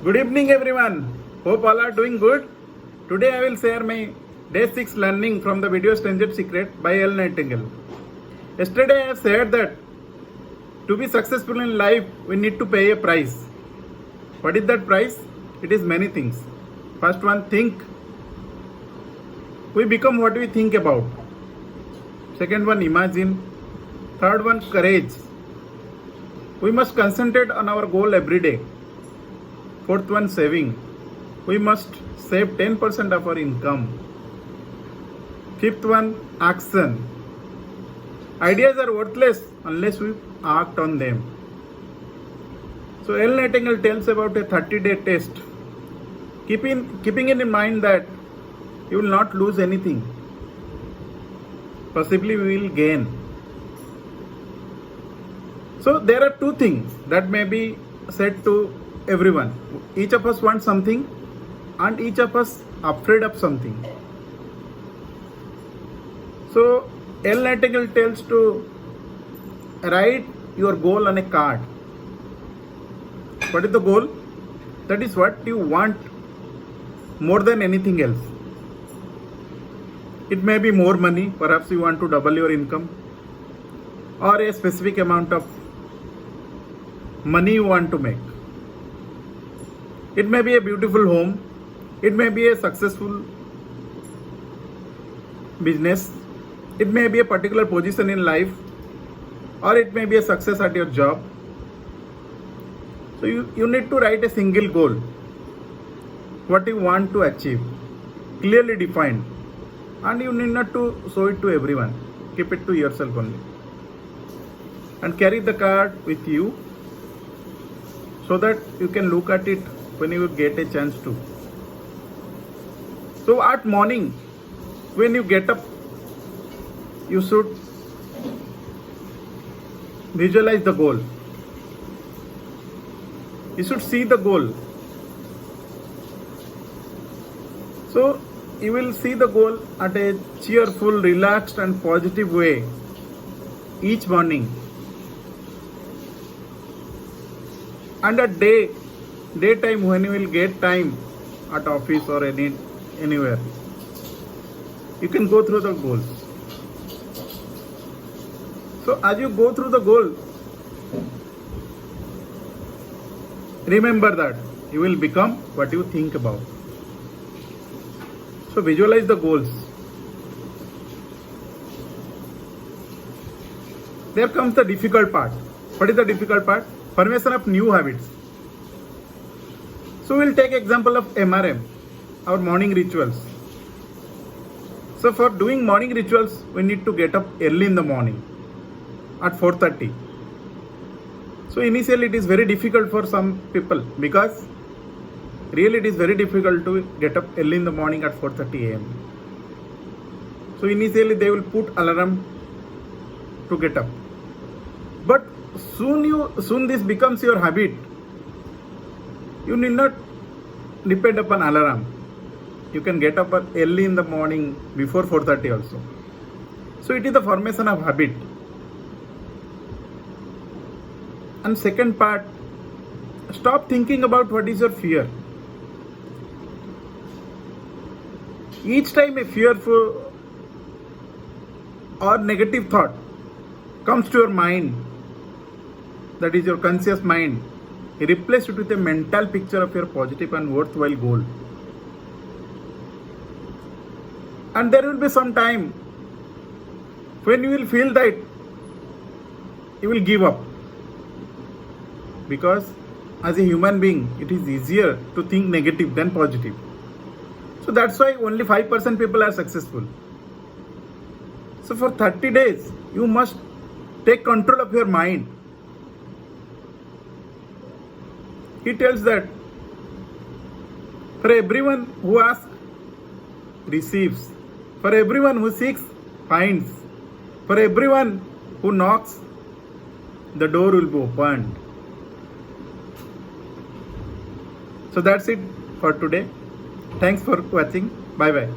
Good evening, everyone. Hope all are doing good. Today I will share my day 6 learning from the video Stranger Secret by L. Nightingale. Yesterday I have said that to be successful in life, we need to pay a price. What is that price? It is many things. First one, think. We become what we think about. Second one, imagine. Third one, courage. We must concentrate on our goal every day. Fourth one, saving. We must save 10% of our income. Fifth one, action. Ideas are worthless unless we act on them. So L. Nightingale tells about a 30-day test. Keeping it in mind that you will not lose anything. Possibly we will gain. So there are two things that may be said to everyone. Each of us wants something and each of us afraid of something. So L. Nightingale tells to write your goal on a card. What is the goal? That is what you want more than anything else. It may be more money, perhaps you want to double your income, or a specific amount of money you want to make. It may be a beautiful home, it may be a successful business, it may be a particular position in life, or it may be a success at your job. So you need to write a single goal, what you want to achieve, clearly defined, and you need not to show it to everyone. Keep it to yourself only. And carry the card with you so that you can look at it when you get a chance to. So at morning, when you get up, you should visualize the goal. You should see the goal. So you will see the goal at a cheerful, relaxed and positive way each morning. And at daytime, when you will get time at office or anywhere, you can go through the goals. So as you go through the goal, remember that you will become what you think about. So visualize the goals. There comes the difficult part. What is the difficult part? Formation of new habits. So we'll take example of MRM, our morning rituals. So for doing morning rituals, we need to get up early in the morning at 4:30. So initially it is very difficult for some people because really it is very difficult to get up early in the morning at 4:30 a.m. So initially they will put alarm to get up. But soon this becomes your habit. You need not depend upon alarm. You can get up early in the morning before 4:30 also. So it is the formation of habit. And second part, stop thinking about what is your fear. Each time a fearful or negative thought comes to your mind, that is your conscious mind, replace it with a mental picture of your positive and worthwhile goal. And there will be some time when you will feel that you will give up. Because as a human being, it is easier to think negative than positive. So that's why only 5% people are successful. So for 30 days, you must take control of your mind. He tells that for everyone who asks, receives. For everyone who seeks, finds. For everyone who knocks, the door will be opened. So that's it for today. Thanks for watching. Bye bye.